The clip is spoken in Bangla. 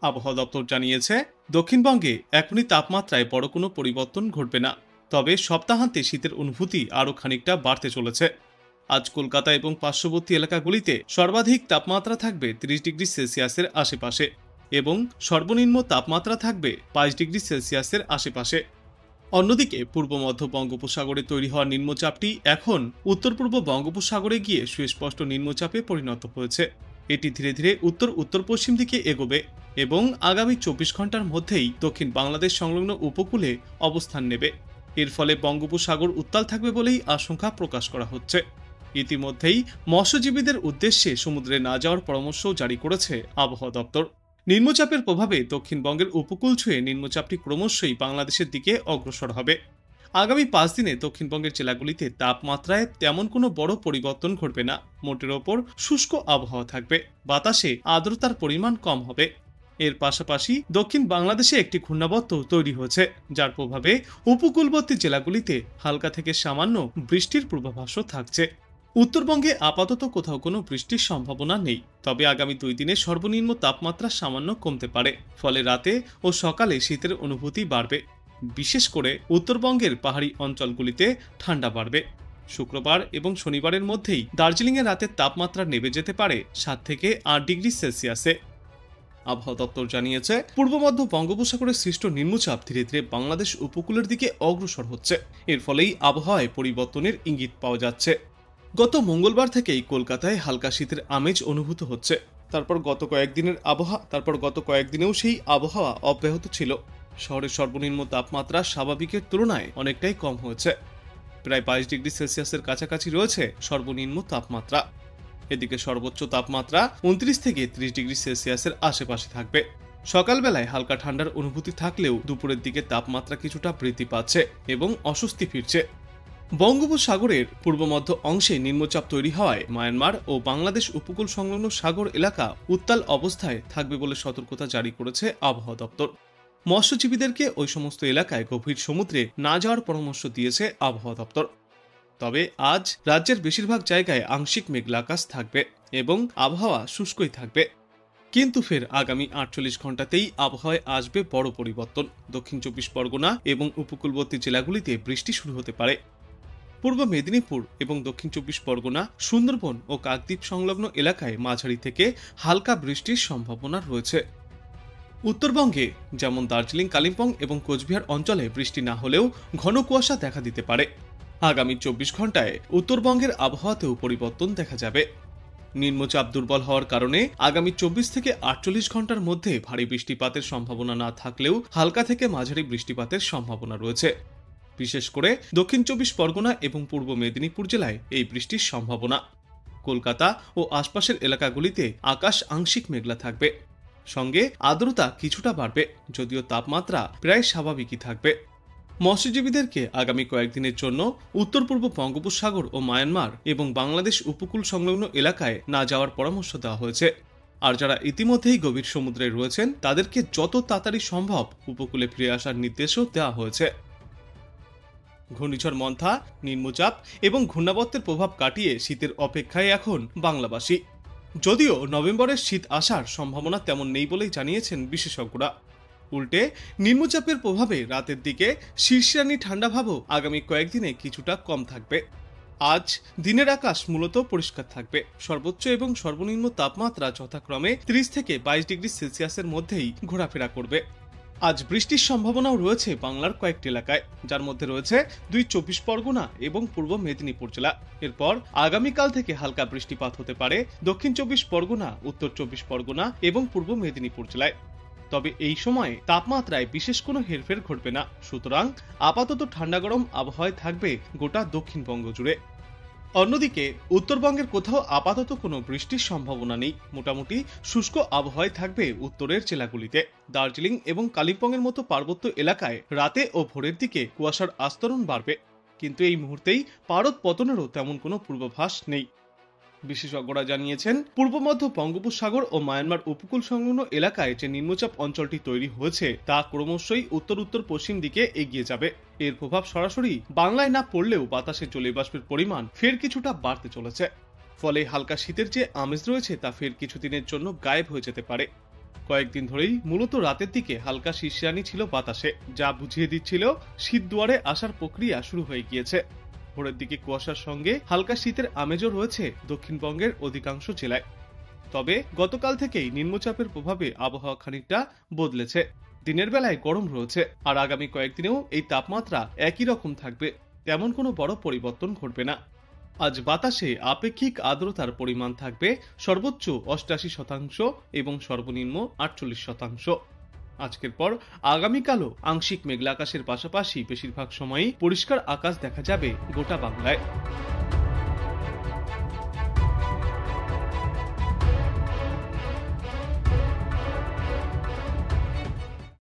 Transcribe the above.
আবহাওয়া দপ্তর জানিয়েছে, দক্ষিণবঙ্গে এখনই তাপমাত্রায় বড় কোনো পরিবর্তন ঘটবে না, তবে সপ্তাহান্তে শীতের অনুভূতি আরও খানিকটা বাড়তে চলেছে। আজ কলকাতা এবং পার্শ্ববর্তী এলাকাগুলিতে সর্বাধিক তাপমাত্রা থাকবে 30 ডিগ্রি সেলসিয়াসের আশেপাশে এবং সর্বনিম্ন তাপমাত্রা থাকবে 22 ডিগ্রি সেলসিয়াসের আশেপাশে। অন্যদিকে পূর্ব মধ্য বঙ্গোপসাগরে তৈরি হওয়া নিম্নচাপটি এখন উত্তর পূর্ব বঙ্গোপসাগরে গিয়ে সুস্পষ্ট নিম্নচাপে পরিণত হয়েছে। এটি ধীরে ধীরে উত্তর উত্তর পশ্চিম দিকে এগোবে এবং আগামী 24 ঘন্টার মধ্যেই দক্ষিণ বাংলাদেশ সংলগ্ন উপকূলে অবস্থান নেবে। এর ফলে বঙ্গোপসাগর উত্তাল থাকবে বলেই আশঙ্কা প্রকাশ করা হচ্ছে। ইতিমধ্যেই মৎস্যজীবীদের উদ্দেশ্যে সমুদ্রে না যাওয়ার পরামর্শ জারি করেছে আবহাওয়া দপ্তর। নিম্নচাপের প্রভাবে দক্ষিণবঙ্গের উপকূল ছুঁয়ে নিম্নচাপটি ক্রমশই বাংলাদেশের দিকে অগ্রসর হবে। আগামী 5 দিনে দক্ষিণবঙ্গের জেলাগুলিতে তাপমাত্রায় তেমন কোনো বড় পরিবর্তন ঘটবে না। মোটের ওপর শুষ্ক আবহাওয়া থাকবে, বাতাসে আর্দ্রতার পরিমাণ কম হবে। এর পাশাপাশি দক্ষিণ বাংলাদেশে একটি ঘূর্ণাবর্ত তৈরি হয়েছে, যার প্রভাবে উপকূলবর্তী জেলাগুলিতে হালকা থেকে সামান্য বৃষ্টির পূর্বাভাসও থাকছে। উত্তরবঙ্গে আপাতত কোথাও কোনো বৃষ্টির সম্ভাবনা নেই, তবে আগামী 2 দিনে সর্বনিম্ন তাপমাত্রা সামান্য কমতে পারে। ফলে রাতে ও সকালে শীতের অনুভূতি বাড়বে। বিশেষ করে উত্তরবঙ্গের পাহাড়ি অঞ্চলগুলিতে ঠান্ডা বাড়বে। শুক্রবার এবং শনিবারের মধ্যেই দার্জিলিংয়ে রাতের তাপমাত্রা নেমে যেতে পারে 7 থেকে 8 ডিগ্রি সেলসিয়াসে। আবহাওয়া দপ্তর জানিয়েছে, পূর্ব মধ্য বঙ্গোপসাগরে সৃষ্ট নিম্নচাপ ধীরে ধীরে বাংলাদেশ উপকূলের দিকে অগ্রসর হচ্ছে। এর ফলেই আবহাওয়ায় পরিবর্তনের ইঙ্গিত পাওয়া যাচ্ছে। গত মঙ্গলবার থেকেই কলকাতায় হালকা শীতের আমেজ অনুভূত হচ্ছে। তারপর গত কয়েকদিনেও সেই আবহাওয়া অব্যাহত ছিল। শহরের সর্বনিম্ন তাপমাত্রা স্বাভাবিকের তুলনায় অনেকটাই কম হয়েছে। প্রায় 22 ডিগ্রি সেলসিয়াসের কাছাকাছি রয়েছে সর্বনিম্ন তাপমাত্রা। এদিকে সর্বোচ্চ তাপমাত্রা 29 থেকে 30 ডিগ্রি সেলসিয়াসের আশেপাশে থাকবে। সকালবেলায় হালকা ঠান্ডার অনুভূতি থাকলেও দুপুরের দিকে তাপমাত্রা কিছুটা বৃদ্ধি পাচ্ছে এবং অস্বস্তি ফিরছে। বঙ্গোপসাগরের পূর্ব মধ্য অংশে নিম্নচাপ তৈরি হওয়ায় মায়ানমার ও বাংলাদেশ উপকূল সংলগ্ন সাগর এলাকা উত্তাল অবস্থায় থাকবে বলে সতর্কতা জারি করেছে আবহাওয়া দপ্তর। মৎস্যজীবীদেরকে ওই সমস্ত এলাকায় গভীর সমুদ্রে না যাওয়ার পরামর্শ দিয়েছে আবহাওয়া দপ্তর। তবে আজ রাজ্যের বেশিরভাগ জায়গায় আংশিক মেঘলা আকাশ থাকবে এবং আবহাওয়া শুষ্কই থাকবে। কিন্তু ফের আগামী 48 ঘন্টাতেই আবহাওয়ায় আসবে বড় পরিবর্তন। দক্ষিণ 24 পরগনা এবং উপকূলবর্তী জেলাগুলিতে বৃষ্টি শুরু হতে পারে। পূর্ব মেদিনীপুর এবং দক্ষিণ 24 পরগনা, সুন্দরবন ও কাকদ্বীপ সংলগ্ন এলাকায় মাঝারি থেকে হালকা বৃষ্টির সম্ভাবনা রয়েছে। উত্তরবঙ্গে যেমন দার্জিলিং, কালিম্পং এবং কোচবিহার অঞ্চলে বৃষ্টি না হলেও ঘন কুয়াশা দেখা দিতে পারে। আগামী 24 ঘন্টায় উত্তরবঙ্গের আবহাওয়াতেও পরিবর্তন দেখা যাবে। নিম্নচাপ দুর্বল হওয়ার কারণে আগামী 24 থেকে 48 ঘন্টার মধ্যে ভারী বৃষ্টিপাতের সম্ভাবনা না থাকলেও হালকা থেকে মাঝারি বৃষ্টিপাতের সম্ভাবনা রয়েছে। বিশেষ করে দক্ষিণ 24 পরগনা এবং পূর্ব মেদিনীপুর জেলায় এই বৃষ্টির সম্ভাবনা। কলকাতা ও আশপাশের এলাকাগুলিতে আকাশ আংশিক মেঘলা থাকবে, সঙ্গে আর্দ্রতা কিছুটা বাড়বে, যদিও তাপমাত্রা প্রায় স্বাভাবিকই থাকবে। মৎস্যজীবীদেরকে আগামী কয়েকদিনের জন্য উত্তর পূর্ব বঙ্গোপসাগর ও মায়ানমার এবং বাংলাদেশ উপকূল সংলগ্ন এলাকায় না যাওয়ার পরামর্শ দেওয়া হয়েছে। আর যারা ইতিমধ্যেই গভীর সমুদ্রে রয়েছেন তাদেরকে যত তাড়াতাড়ি সম্ভব উপকূলে ফিরে আসার নির্দেশও দেওয়া হয়েছে। ঘূর্ণিঝড় মন্থা, নিম্নচাপ এবং ঘূর্ণাবর্তের প্রভাব কাটিয়ে শীতের অপেক্ষায় এখন বাংলাবাসী। যদিও নভেম্বরের শীত আসার সম্ভাবনা তেমন নেই বলেই জানিয়েছেন বিশেষজ্ঞরা। উল্টে নিম্নচাপের প্রভাবে রাতের দিকে শীর্ষানি ঠান্ডা ভাবও আগামী কয়েকদিনে কিছুটা কম থাকবে। আজ দিনের আকাশ মূলত পরিষ্কার থাকবে। সর্বোচ্চ এবং সর্বনিম্ন তাপমাত্রা যথাক্রমে 30 থেকে 22 ডিগ্রি সেলসিয়াসের মধ্যেই ঘোরাফেরা করবে। আজ বৃষ্টির সম্ভাবনাও রয়েছে বাংলার কয়েকটি এলাকায়, যার মধ্যে রয়েছে 24 পরগনা এবং পূর্ব মেদিনীপুর জেলা। এরপর আগামীকাল থেকে হালকা বৃষ্টিপাত হতে পারে দক্ষিণ 24 পরগনা, উত্তর 24 পরগনা এবং পূর্ব মেদিনীপুর জেলায়। তবে এই সময়ে তাপমাত্রায় বিশেষ কোনো হেরফের ঘটবে না। সুতরাং আপাতত ঠান্ডা গরম আবহাওয়ায় থাকবে গোটা দক্ষিণবঙ্গ জুড়ে। অন্যদিকে উত্তরবঙ্গের কোথাও আপাতত কোনো বৃষ্টির সম্ভাবনা নেই। মোটামুটি শুষ্ক আবহাওয়ায় থাকবে উত্তরের জেলাগুলিতে। দার্জিলিং এবং কালিম্পংয়ের মতো পার্বত্য এলাকায় রাতে ও ভোরের দিকে কুয়াশার আস্তরণ বাড়বে, কিন্তু এই মুহূর্তেই পারদ পতনেরও তেমন কোনো পূর্বাভাস নেই। বিশেষজ্ঞরা জানিয়েছেন, পূর্ব মধ্য বঙ্গোপসাগর ও মায়ানমার উপকূল সংলগ্ন এলাকায় যে নিম্নচাপ অঞ্চলটি তৈরি হয়েছে তা ক্রমশই উত্তর উত্তর পশ্চিম দিকে এগিয়ে যাবে। এর প্রভাব সরাসরি বাংলায় না পড়লেও বাতাসে জলীয়বাষ্পের পরিমাণ ফের কিছুটা বাড়তে চলেছে। ফলে হালকা শীতের যে আমেজ রয়েছে তা ফের কিছুদিনের জন্য গায়েব হয়ে যেতে পারে। কয়েকদিন ধরেই মূলত রাতের দিকে হালকা শিরশিরানি ছিল বাতাসে, যা বুঝিয়ে দিচ্ছিল শীত দুয়ারে আসার প্রক্রিয়া শুরু হয়ে গিয়েছে। ভোরের দিকে কুয়াশার সঙ্গে হালকা শীতের আমেজও রয়েছে দক্ষিণবঙ্গের অধিকাংশ জেলায়। তবে গতকাল থেকেই নিম্নচাপের প্রভাবে আবহাওয়া খানিকটা বদলেছে। দিনের বেলায় গরম রয়েছে, আর আগামী কয়েকদিনেও এই তাপমাত্রা একই রকম থাকবে, তেমন কোনো বড় পরিবর্তন ঘটবে না। আজ বাতাসে আপেক্ষিক আর্দ্রতার পরিমাণ থাকবে সর্বোচ্চ 88% এবং সর্বনিম্ন 48%। আজকের পর আগামীকালও আংশিক মেঘলা আকাশের পাশাপাশি বেশিরভাগ সময়ই পরিষ্কার আকাশ দেখা যাবে গোটা বাংলায়।